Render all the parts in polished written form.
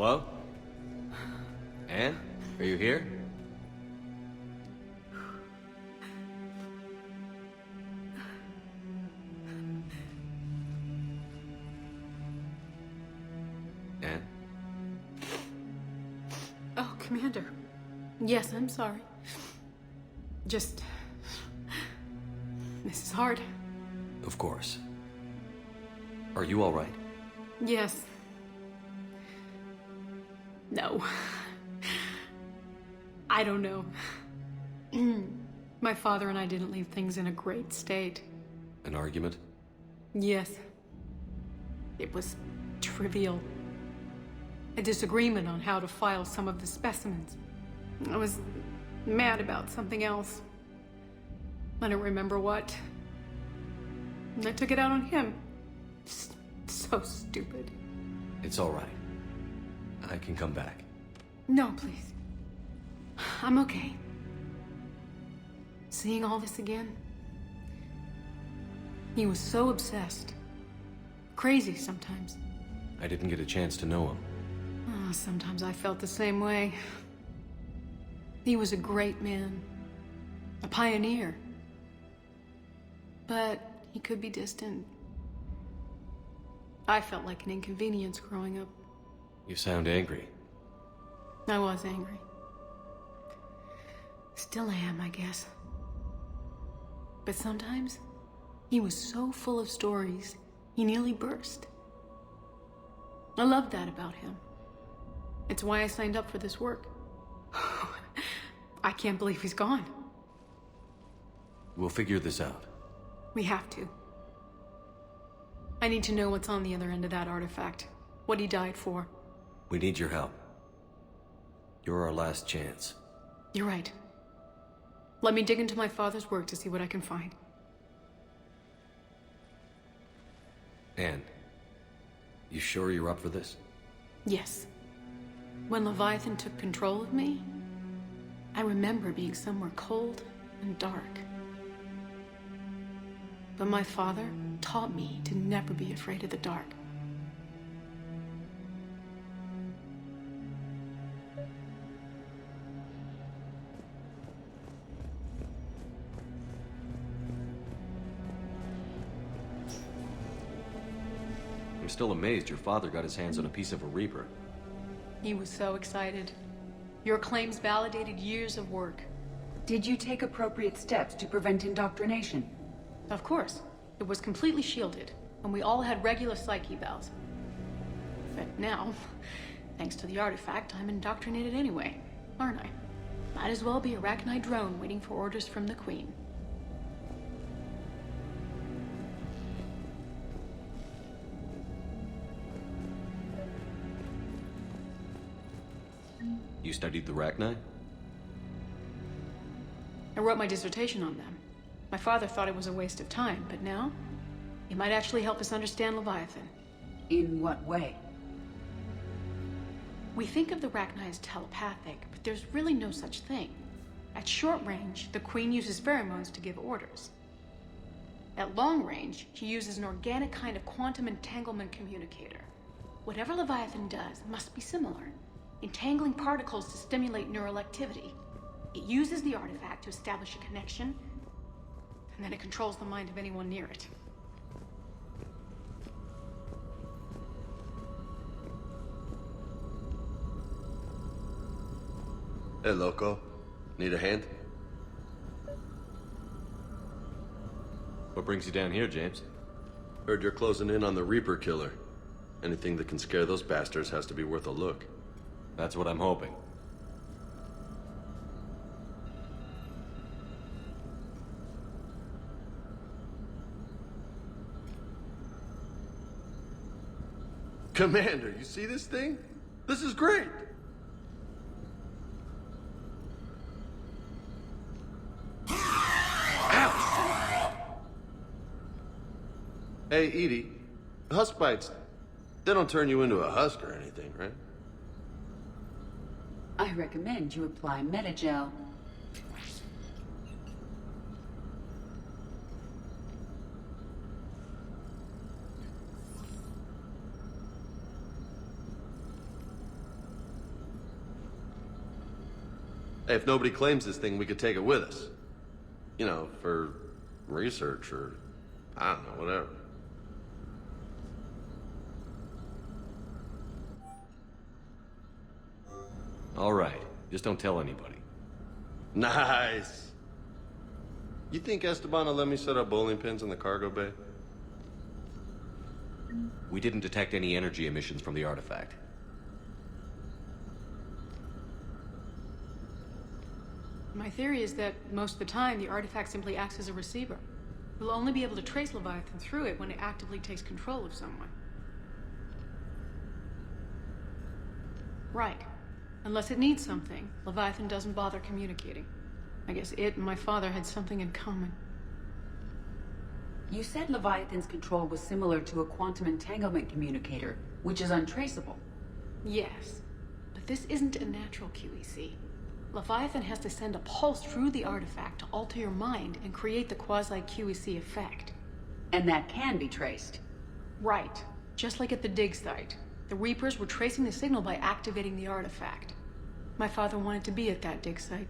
Hello? Anne? Are you here? Anne? Oh, Commander. Yes, I'm sorry. Just... This is hard. Of course. Are you all right? Yes. No. I don't know. My father and I didn't leave things in a great state. An argument? Yes. It was trivial. A disagreement on how to file some of the specimens. I was mad about something else. I don't remember what. And I took it out on him. So stupid. It's all right. I can come back. No, please. I'm okay. Seeing all this again? He was so obsessed. Crazy sometimes. I didn't get a chance to know him. Oh, sometimes I felt the same way. He was a great man. A pioneer. But he could be distant. I felt like an inconvenience growing up. You sound angry. I was angry. Still am, I guess. But sometimes, he was so full of stories, he nearly burst. I loved that about him. It's why I signed up for this work. I can't believe he's gone. We'll figure this out. We have to. I need to know what's on the other end of that artifact. What he died for. We need your help. You're our last chance. You're right. Let me dig into my father's work to see what I can find. Anne, you sure you're up for this? Yes. When Leviathan took control of me, I remember being somewhere cold and dark. But my father taught me to never be afraid of the dark. I'm still amazed your father got his hands on a piece of a Reaper. He was so excited. Your claims validated years of work. Did you take appropriate steps to prevent indoctrination? Of course. It was completely shielded, and we all had regular psych evals. But now, thanks to the artifact, I'm indoctrinated anyway, aren't I? Might as well be a Arachnite drone waiting for orders from the Queen. You studied the Arachnite? I wrote my dissertation on them. My father thought it was a waste of time, but now, it might actually help us understand Leviathan. In what way? We think of the Arachnite as telepathic, but there's really no such thing. At short range, the Queen uses pheromones to give orders. At long range, she uses an organic kind of quantum entanglement communicator. Whatever Leviathan does must be similar, entangling particles to stimulate neural activity. It uses the artifact to establish a connection, and then it controls the mind of anyone near it. Hey, Loco. Need a hand? What brings you down here, James? Heard you're closing in on the Reaper killer. Anything that can scare those bastards has to be worth a look. That's what I'm hoping. Commander, you see this thing? This is great! Hey, Edie, husk bites, they don't turn you into a husk or anything, right? I recommend you apply Metagel. Hey, if nobody claims this thing, we could take it with us. You know, for research or, I don't know, whatever. All right. Just don't tell anybody. Nice. You think Esteban will let me set up bowling pins in the cargo bay? We didn't detect any energy emissions from the artifact. My theory is that most of the time, the artifact simply acts as a receiver. We'll only be able to trace Leviathan through it when it actively takes control of someone. Right. Unless it needs something, Leviathan doesn't bother communicating. I guess it and my father had something in common. You said Leviathan's control was similar to a quantum entanglement communicator, which is untraceable. Yes, but this isn't a natural QEC. Leviathan has to send a pulse through the artifact to alter your mind and create the quasi-QEC effect. And that can be traced. Right. Just like at the dig site. The Reapers were tracing the signal by activating the artifact. My father wanted to be at that dig site.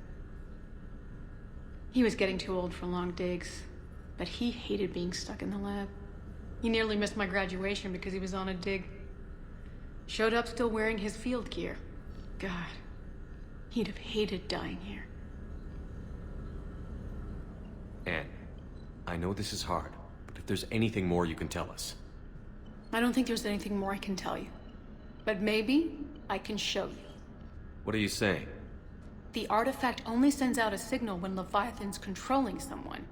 He was getting too old for long digs, but he hated being stuck in the lab. He nearly missed my graduation because he was on a dig. Showed up still wearing his field gear. God, he'd have hated dying here. Anne, I know this is hard, but if there's anything more you can tell us. I don't think there's anything more I can tell you. But maybe I can show you. What are you saying? The artifact only sends out a signal when Leviathan's controlling someone.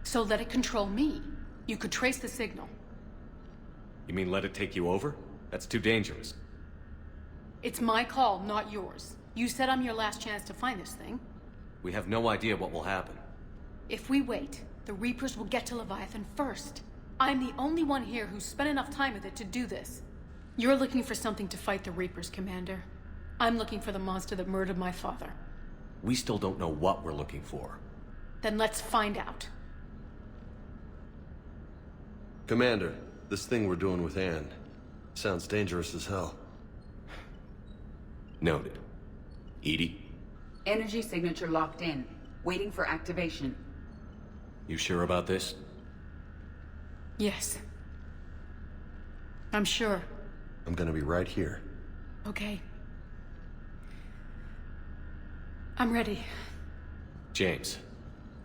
So let it control me. You could trace the signal. You mean let it take you over? That's too dangerous. It's my call, not yours. You said I'm your last chance to find this thing. We have no idea what will happen. If we wait, the Reapers will get to Leviathan first. I'm the only one here who's spent enough time with it to do this. You're looking for something to fight the Reapers, Commander. I'm looking for the monster that murdered my father. We still don't know what we're looking for. Then let's find out. Commander, this thing we're doing with Anne sounds dangerous as hell. Noted. Edie? Energy signature locked in, waiting for activation. You sure about this? Yes. I'm sure. I'm gonna be right here. Okay. I'm ready. James,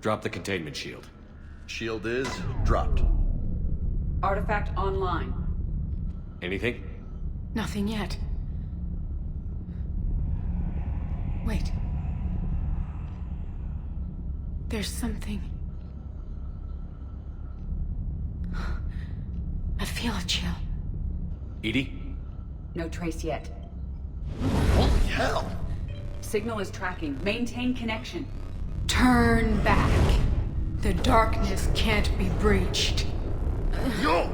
drop the containment shield. Shield is dropped. Artifact online. Anything? Nothing yet. Wait. There's something. I feel a chill. Edie? No trace yet. Holy hell! Signal is tracking. Maintain connection. Turn back. The darkness can't be breached. Yo!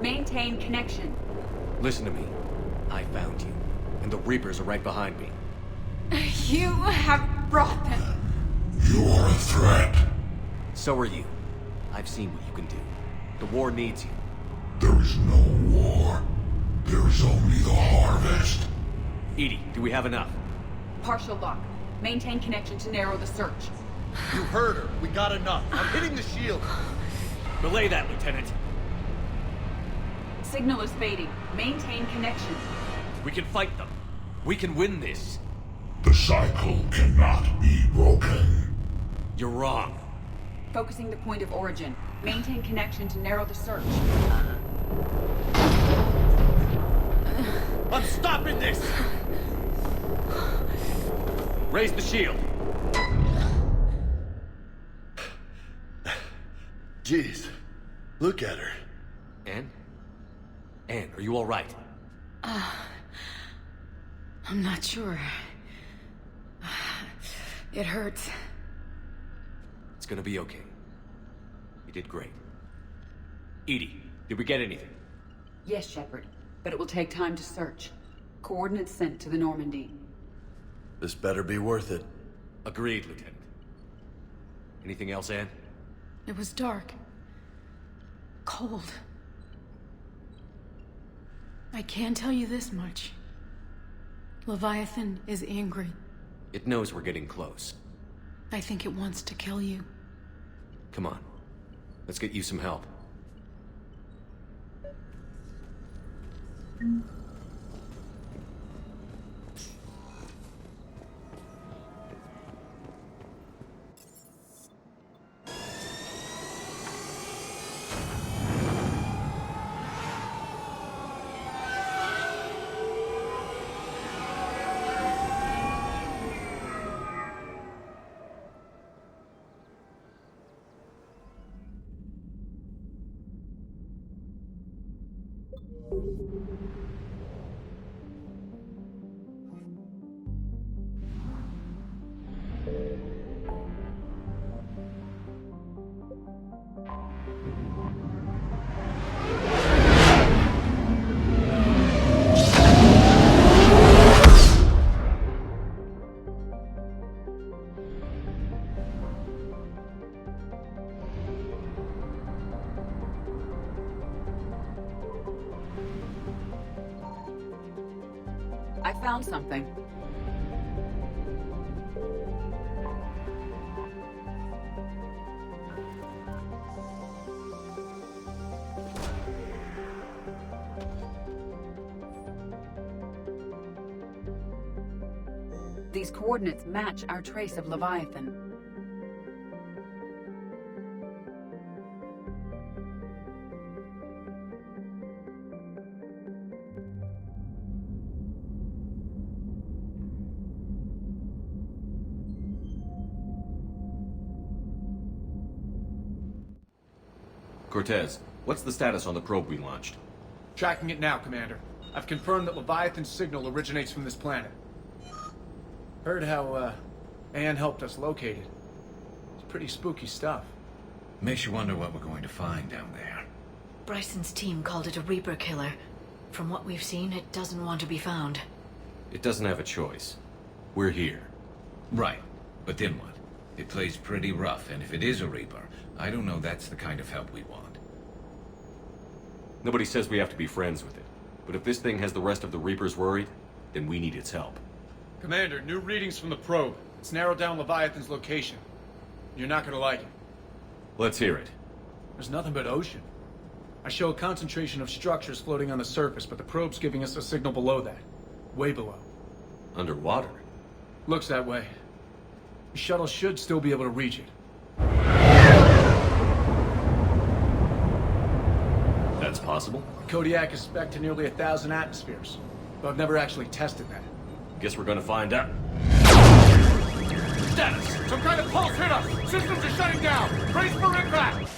Maintain connection. Listen to me. I found you, and the Reapers are right behind me. You have brought them. You are a threat. So are you. I've seen what you can do. The war needs you. There is no war. There is only the harvest. Edie, do we have enough? Partial lock. Maintain connection to narrow the search. You heard her. We got enough. I'm hitting the shield. Relay that, Lieutenant. Signal is fading. Maintain connection. We can fight them. We can win this. The cycle cannot be broken. You're wrong. Focusing the point of origin. Maintain connection to narrow the search. I'm stopping this! Raise the shield. Jeez. Look at her. Anne? Anne, are you all right? I'm not sure. It hurts. It's gonna be okay. You did great. Edie, did we get anything? Yes, Shepard. But it will take time to search. Coordinates sent to the Normandy. This better be worth it. Agreed, Lieutenant. Anything else, Anne? It was dark. Cold. I can tell you this much. Leviathan is angry. It knows we're getting close. I think it wants to kill you. Come on. Let's get you some help. I found something. These coordinates match our trace of Leviathan. Cortez, what's the status on the probe we launched? Tracking it now, Commander. I've confirmed that Leviathan's signal originates from this planet. Heard how, Anne helped us locate it. It's pretty spooky stuff. Makes you wonder what we're going to find down there. Bryson's team called it a Reaper killer. From what we've seen, it doesn't want to be found. It doesn't have a choice. We're here. Right, but then what? It plays pretty rough, and if it is a Reaper, I don't know that's the kind of help we want. Nobody says we have to be friends with it. But if this thing has the rest of the Reapers worried, then we need its help. Commander, new readings from the probe. It's narrowed down Leviathan's location. You're not gonna like it. Let's hear it. There's nothing but ocean. I show a concentration of structures floating on the surface, but the probe's giving us a signal below that. Way below. Underwater? Looks that way. The shuttle should still be able to reach it. That's possible. Kodiak is spec'd to nearly 1,000 atmospheres, but I've never actually tested that. Guess we're gonna find out. Status! Some kind of pulse hit us! Systems are shutting down! Brace for impact!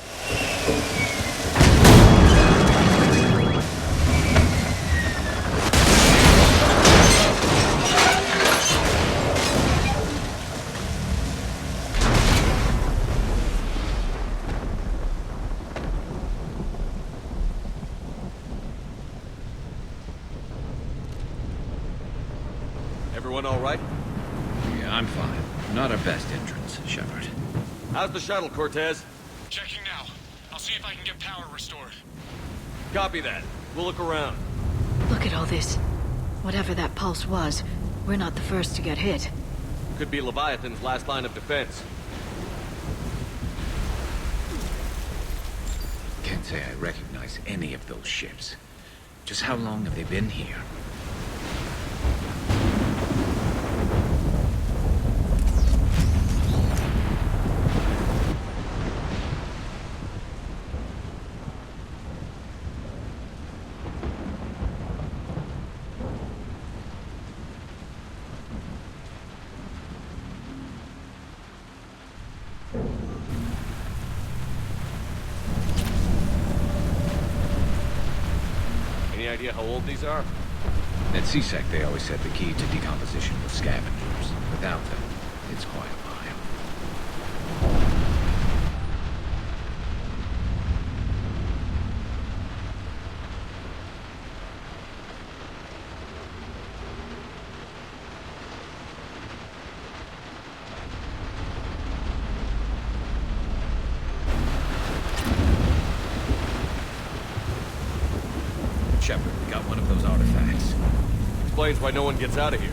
Everyone all right? Yeah, I'm fine. Not our best entrance, Shepard. How's the shuttle, Cortez? Checking now. I'll see if I can get power restored. Copy that. We'll look around. Look at all this. Whatever that pulse was, we're not the first to get hit. Could be Leviathan's last line of defense. Can't say I recognize any of those ships. Just how long have they been here? Any idea how old these are? At CSEC, they always said the key to decomposition was scavengers. Without them, it's quite a mile. Shepard, we got one of those artifacts. Explains why no one gets out of here.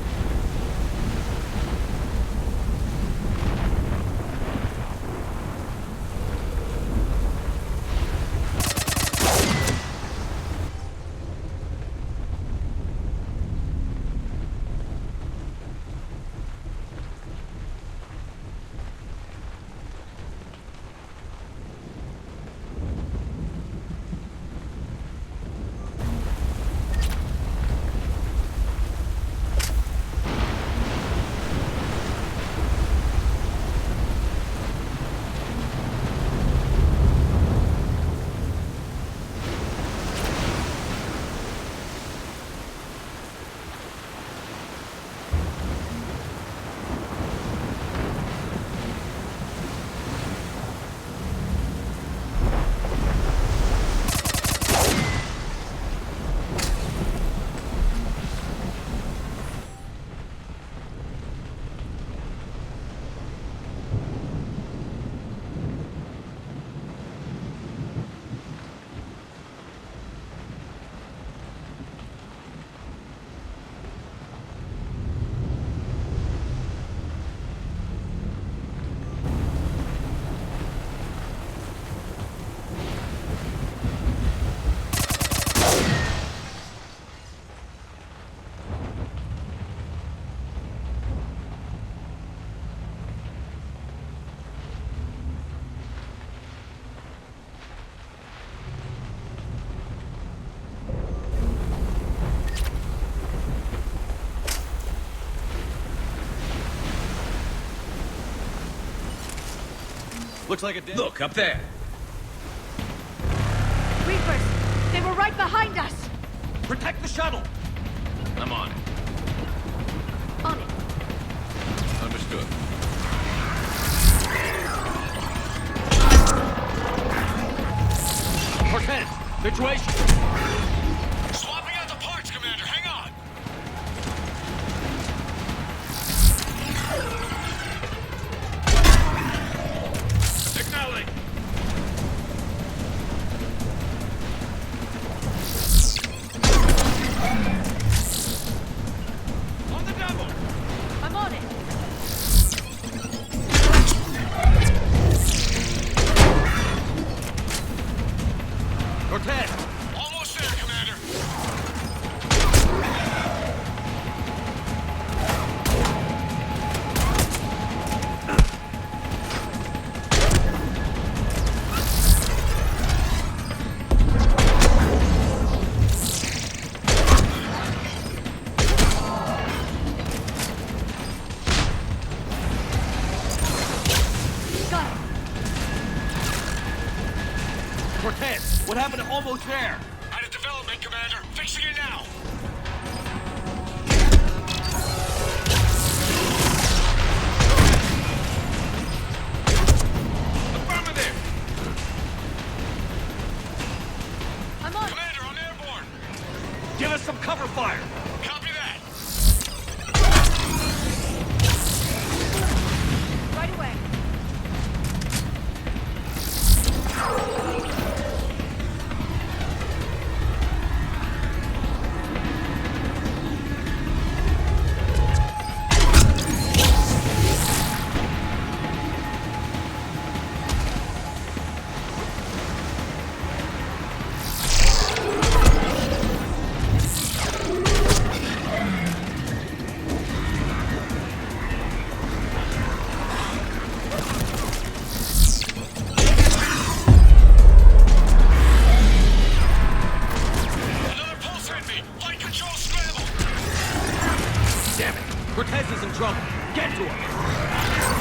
Looks like a dead... Look, up there. Reapers! They were right behind us! Protect the shuttle! I'm on it. On it. Understood. Cortez, situation! Swapping out the parts, Commander. Hang on. Signaling. On the double. I'm on it! Cortez! Almost there, Commander. Got it! Cortez, what happened to almost there? Out of development, Commander. Fixing it now. Affirmative. I'm on it! Commander, I'm airborne. Give us some cover fire! Copy that. Right away! Another pulse hit me. Flight control scrambled. Damn it! Cortez is in trouble! Get to him!